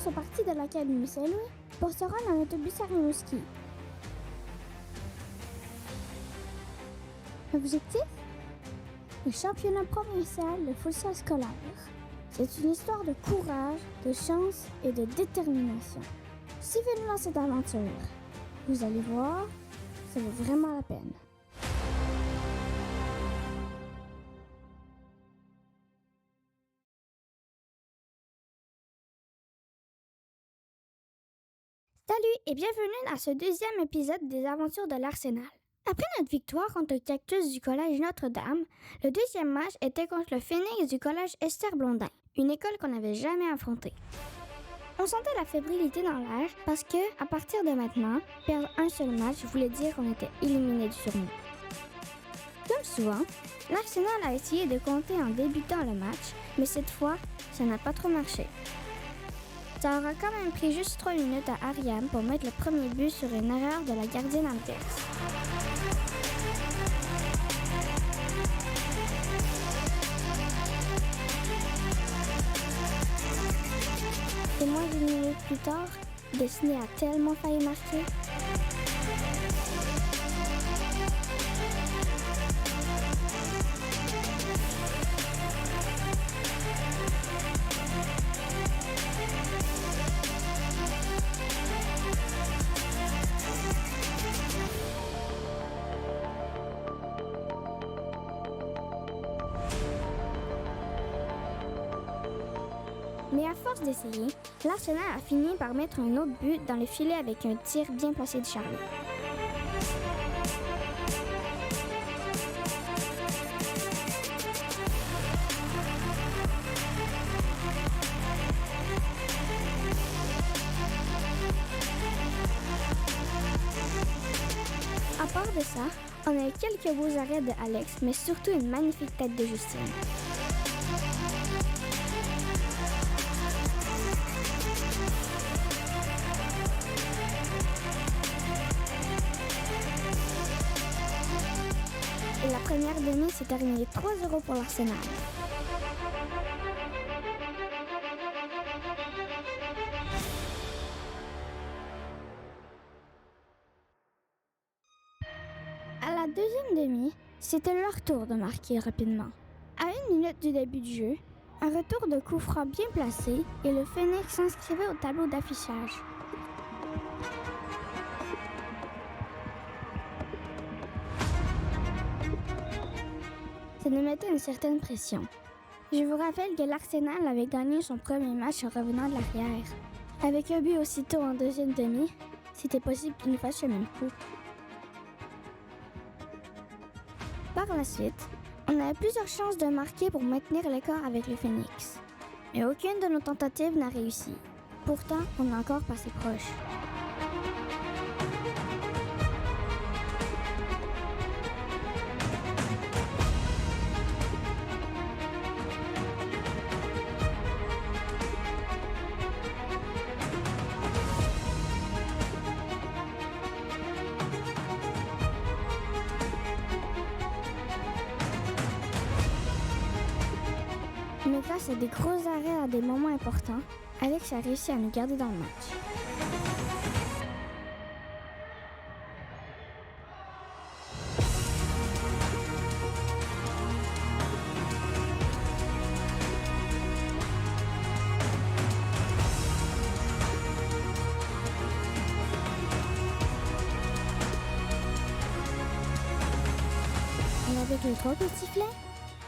sont partis de l'Académie Saint-Louis pour se rendre en autobus à Rimouski. Objectif? Le championnat provincial de futsal scolaire. C'est une histoire de courage, de chance et de détermination. Suivez-nous dans cette aventure. Vous allez voir, ça vaut vraiment la peine. Salut et bienvenue à ce deuxième épisode des aventures de l'Arsenal. Après notre victoire contre le Cactus du Collège Notre-Dame, le deuxième match était contre le Phoenix du Collège Esther Blondin, une école qu'on n'avait jamais affrontée. On sentait la fébrilité dans l'air parce que, à partir de maintenant, perdre un seul match voulait dire qu'on était éliminé du tournoi. Comme souvent, l'Arsenal a essayé de compter en débutant le match, mais cette fois, ça n'a pas trop marché. Ça aura quand même pris juste 3 minutes à Ariane pour mettre le premier but sur une erreur de la gardienne adverse. Et moins d'une minute plus tard, Destiny a tellement failli marquer. Mais à force d'essayer, l'Arsenal a fini par mettre un autre but dans le filet avec un tir bien placé de Charlie. À part de ça, on a eu quelques beaux arrêts de Alex, mais surtout une magnifique tête de Justine. Et la première demi s'est terminée 3-0 pour l'Arsenal. À la deuxième demi, c'était leur tour de marquer rapidement. À 1 minute du début du jeu, un retour de coup franc bien placé et le Phoenix s'inscrivait au tableau d'affichage. Ça nous mettait une certaine pression. Je vous rappelle que l'Arsenal avait gagné son premier match en revenant de l'arrière. Avec un but aussitôt en deuxième demi, c'était possible qu'il nous fasse le même coup. Par la suite, on avait plusieurs chances de marquer pour maintenir l'écart avec le Phoenix. Mais aucune de nos tentatives n'a réussi. Pourtant, on a encore passé proche. Mais grâce à des gros arrêts à des moments importants, Alex a réussi à nous garder dans le match. Et avec les 3 petits sifflets,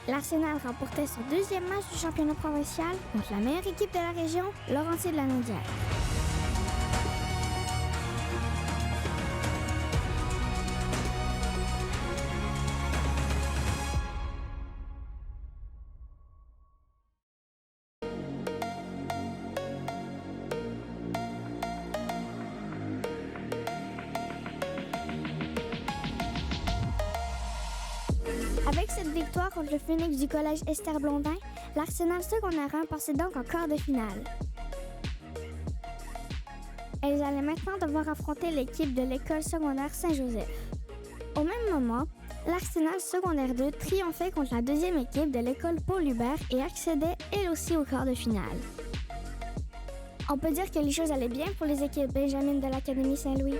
l'Arsenal remportait son deuxième match du championnat provincial contre la meilleure équipe de la région, Laurentides-la-Naudière. Avec cette victoire contre le Phoenix du Collège Esther Blondin, l'Arsenal secondaire 1 passait donc en quart de finale. Elles allaient maintenant devoir affronter l'équipe de l'école secondaire Saint-Joseph. Au même moment, l'Arsenal secondaire 2 triomphait contre la deuxième équipe de l'école Paul Hubert et accédait elle aussi au quart de finale. On peut dire que les choses allaient bien pour les équipes Benjamin de l'Académie Saint-Louis.